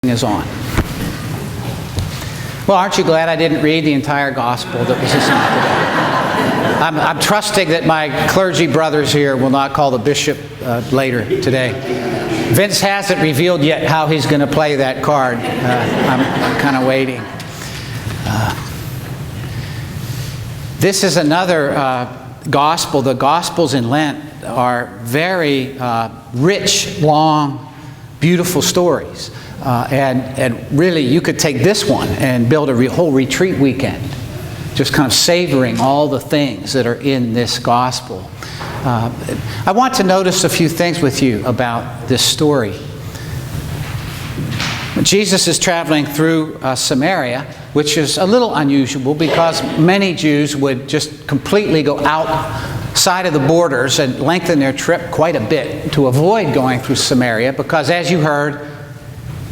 is on. Well, aren't you glad I didn't read the entire gospel that was assigned today? I'm trusting that my clergy brothers here will not call the bishop later today. Vince hasn't revealed yet how he's going to play that card. I'm kind of waiting. This is another gospel. The Gospels in Lent are very rich, long, beautiful stories. And really, you could take this one and build a whole retreat weekend, just kind of savoring all the things that are in this gospel. I want to notice a few things with you about this story. Jesus is traveling through Samaria, which is a little unusual because many Jews would just completely go outside of the borders and lengthen their trip quite a bit to avoid going through Samaria, because as you heard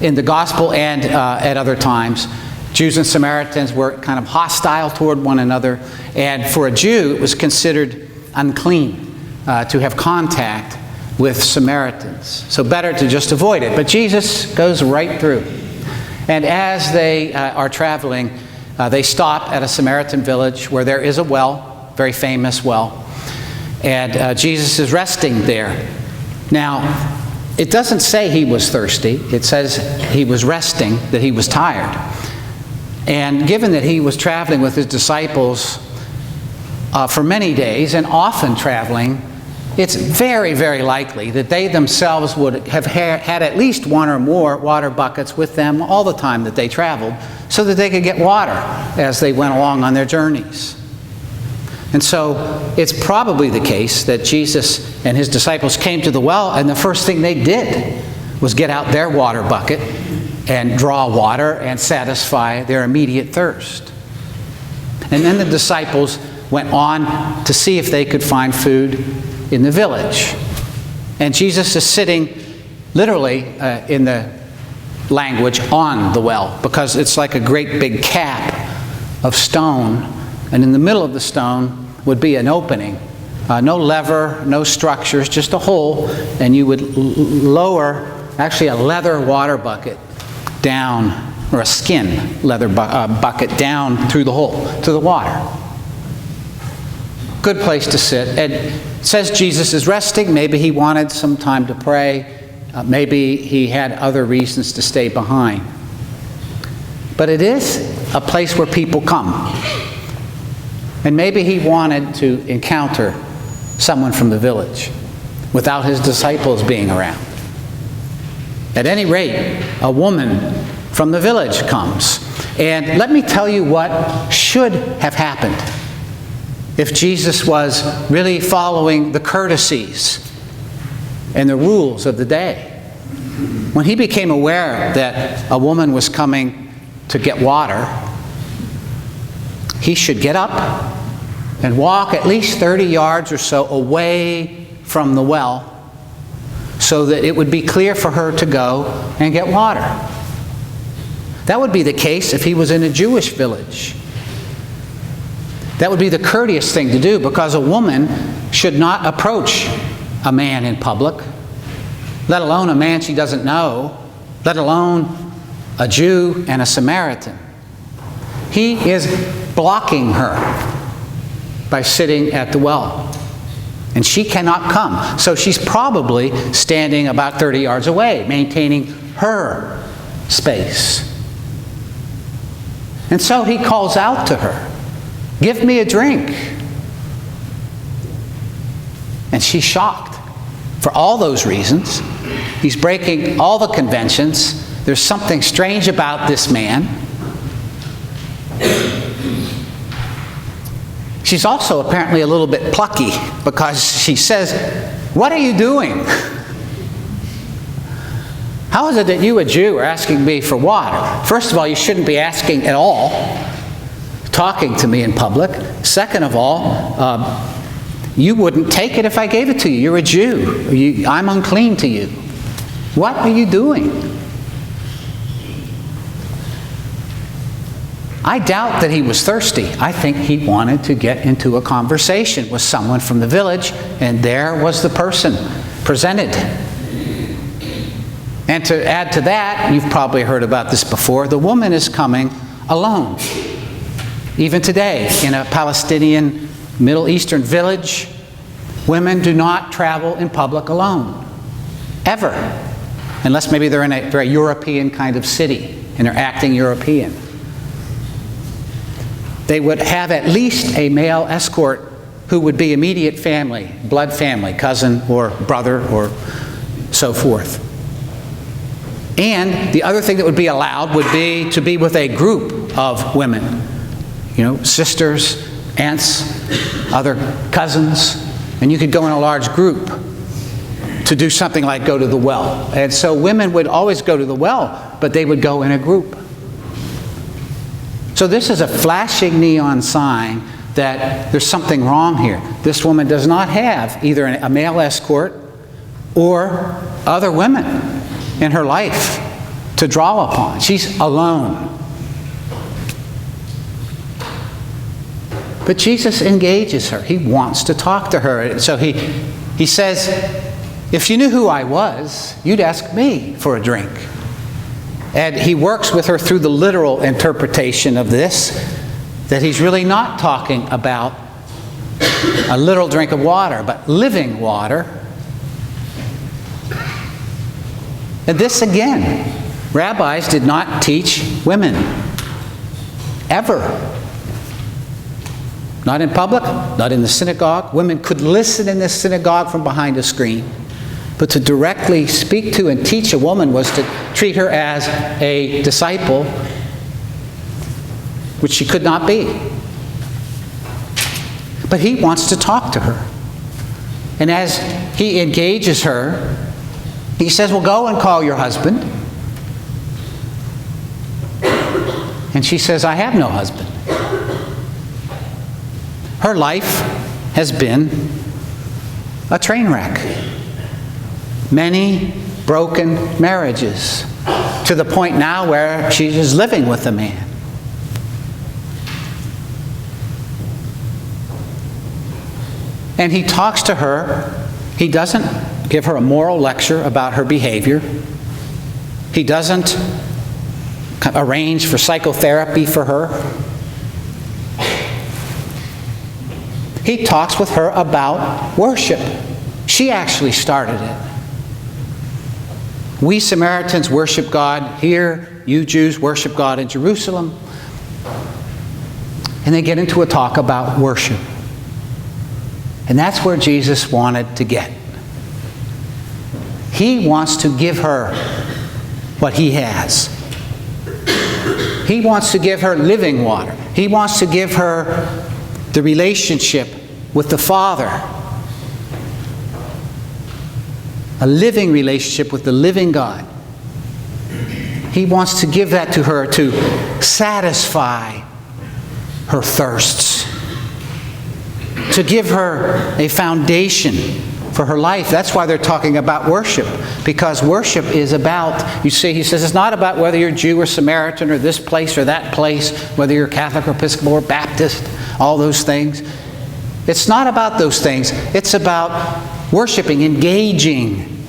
in the gospel and at other times, Jews and Samaritans were kind of hostile toward one another, and for a Jew it was considered unclean to have contact with Samaritans. So better to just avoid it. But Jesus goes right through. And as they are traveling, they stop at a Samaritan village where there is a well, very famous well. And Jesus is resting there. Now, it doesn't say he was thirsty. It says he was resting, that he was tired. And given that he was traveling with his disciples for many days and often traveling, it's very, very likely that they themselves would have had at least one or more water buckets with them all the time that they traveled, so that they could get water as they went along on their journeys. And so it's probably the case that Jesus and his disciples came to the well, and the first thing they did was get out their water bucket and draw water and satisfy their immediate thirst. And then the disciples went on to see if they could find food in the village. And Jesus is sitting literally in the language on the well, because it's like a great big cap of stone, and in the middle of the stone would be an opening. No lever, no structures, just a hole, and you would lower actually a leather water bucket down, or a skin leather bucket down through the hole to the water. Good place to sit. And it says Jesus is resting. Maybe he wanted some time to pray. Maybe he had other reasons to stay behind. But it is a place where people come. And maybe he wanted to encounter someone from the village without his disciples being around. At any rate, a woman from the village comes. And let me tell you what should have happened if Jesus was really following the courtesies and the rules of the day. When he became aware that a woman was coming to get water, he should get up and walk at least 30 yards or so away from the well, so that it would be clear for her to go and get water. That would be the case if he was in a Jewish village. That would be the courteous thing to do, because a woman should not approach a man in public, let alone a man she doesn't know, let alone a Jew and a Samaritan. He is blocking her by sitting at the well. And she cannot come. So she's probably standing about 30 yards away, maintaining her space. And so he calls out to her, "Give me a drink." And she's shocked for all those reasons. He's breaking all the conventions. There's something strange about this man. She's also apparently a little bit plucky, because she says, "What are you doing? How is it that you, a Jew, are asking me for water? First of all, you shouldn't be asking at all, talking to me in public. Second of all, you wouldn't take it if I gave it to you. You're a Jew. I'm unclean to you. What are you doing?" I doubt that he was thirsty. I think he wanted to get into a conversation with someone from the village, and there was the person presented. And to add to that, you've probably heard about this before, the woman is coming alone. Even today, in a Palestinian Middle Eastern village, women do not travel in public alone. Ever. Unless maybe they're in a very European kind of city and they're acting European. They would have at least a male escort who would be immediate family, blood family, cousin or brother or so forth. And the other thing that would be allowed would be to be with a group of women. Sisters, aunts, other cousins, and you could go in a large group to do something like go to the well. And so women would always go to the well, but they would go in a group. So this is a flashing neon sign that there's something wrong here. This woman does not have either a male escort or other women in her life to draw upon. She's alone. But Jesus engages her. He wants to talk to her. So he says, if you knew who I was, you'd ask me for a drink. And he works with her through the literal interpretation of this, that he's really not talking about a literal drink of water, but living water. And this again, rabbis did not teach women. Ever. Not in public, not in the synagogue. Women could listen in the synagogue from behind a screen. But to directly speak to and teach a woman was to treat her as a disciple, which she could not be. But he wants to talk to her. And as he engages her, he says, well, go and call your husband. And she says, I have no husband. Her life has been a train wreck. Many broken marriages, to the point now where she is living with a man. And he talks to her. He doesn't give her a moral lecture about her behavior. He doesn't arrange for psychotherapy for her. He talks with her about worship. She actually started it. We Samaritans worship God here. You Jews worship God in Jerusalem. And they get into a talk about worship. And that's where Jesus wanted to get. He wants to give her what he has. He wants to give her living water. He wants to give her the relationship with the Father. A living relationship with the living God. He wants to give that to her to satisfy her thirsts. To give her a foundation for her life. That's why they're talking about worship. Because worship is about, you see, he says, it's not about whether you're Jew or Samaritan or this place or that place, whether you're Catholic or Episcopal or Baptist, all those things. It's not about those things. It's about worshiping, engaging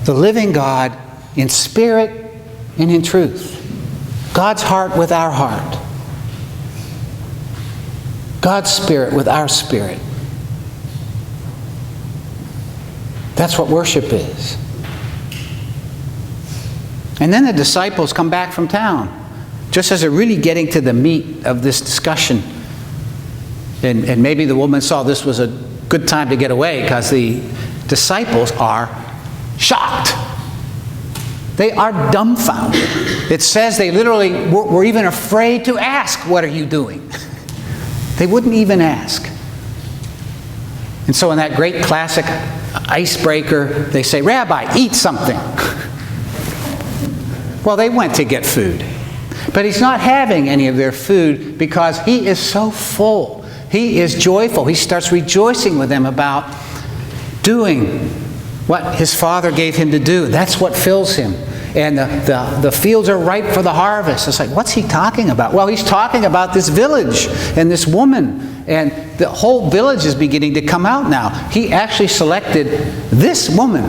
the living God in spirit and in truth. God's heart with our heart. God's spirit with our spirit. That's what worship is. And then the disciples come back from town, just as they're really getting to the meat of this discussion. And maybe the woman saw this was a good time to get away because the disciples are shocked. They are dumbfounded. It says they literally were even afraid to ask, what are you doing? They wouldn't even ask. And so in that great classic icebreaker, they say, Rabbi, eat something. Well, they went to get food. But he's not having any of their food because he is so full. He is joyful. He starts rejoicing with them about doing what his Father gave him to do. That's what fills him. And the fields are ripe for the harvest. It's like, what's he talking about? Well, he's talking about this village and this woman. And the whole village is beginning to come out now. He actually selected this woman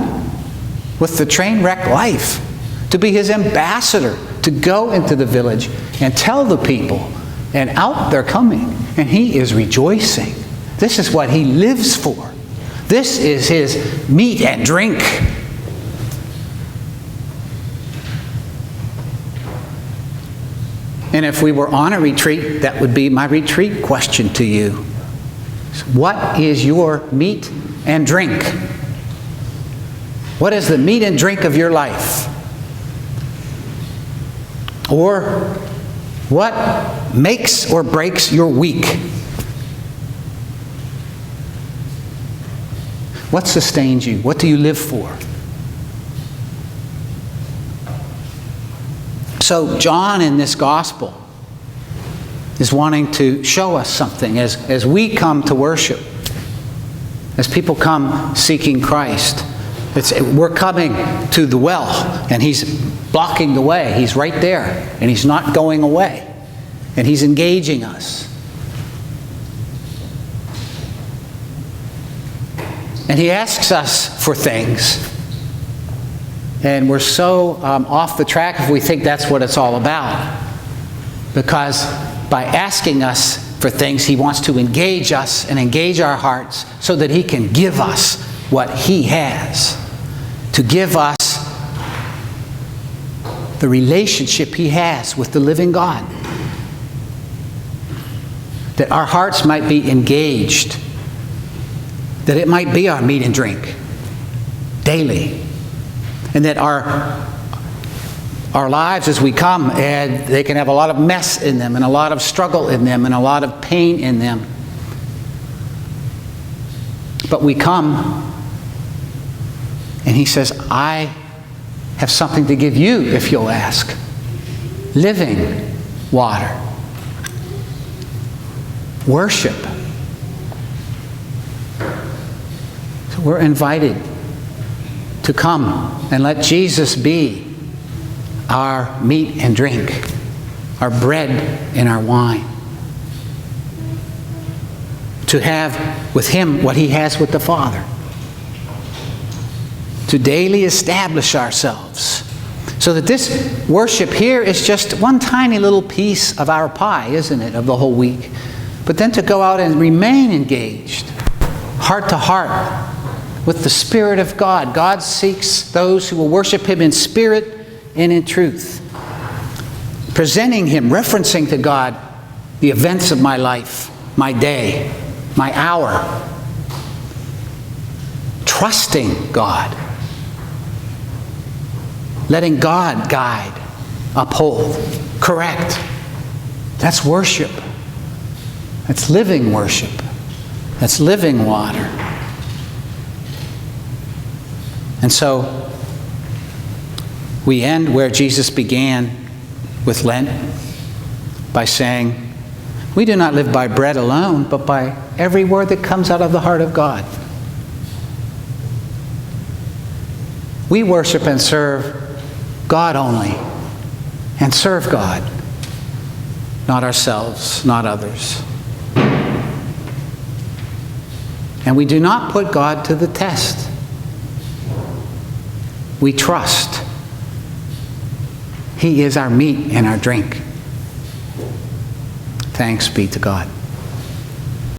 with the train wreck life, to be his ambassador, to go into the village and tell the people, and out they're coming, and he is rejoicing. This is what he lives for. This is his meat and drink. And if we were on a retreat, that would be my retreat question to you. What is your meat and drink? What is the meat and drink of your life? Or what makes or breaks your week? What sustains you? What do you live for? So John in this gospel is wanting to show us something as we come to worship, as people come seeking Christ. We're coming to the well, and he's blocking the way. He's right there, and he's not going away, and he's engaging us. And he asks us for things. And we're so off the track if we think that's what it's all about. Because by asking us for things, he wants to engage us and engage our hearts so that he can give us what he has. To give us the relationship he has with the living God. That our hearts might be engaged. That it might be our meat and drink daily. And that our lives as we come, and they can have a lot of mess in them, and a lot of struggle in them, and a lot of pain in them. But we come, and he says, I have something to give you if you'll ask. Living water. Worship. So we're invited to come and let Jesus be our meat and drink, our bread and our wine. To have with him what he has with the Father. To daily establish ourselves. So that this worship here is just one tiny little piece of our pie, isn't it, of the whole week. But then to go out and remain engaged, heart to heart, with the Spirit of God. God seeks those who will worship him in spirit and in truth. Presenting him, referencing to God the events of my life, my day, my hour. Trusting God. Letting God guide, uphold, correct. That's worship. That's living worship. That's living water. And so, we end where Jesus began with Lent by saying, we do not live by bread alone, but by every word that comes out of the heart of God. We worship and serve God only, and serve God, not ourselves, not others. And we do not put God to the test. We trust. He is our meat and our drink. Thanks be to God.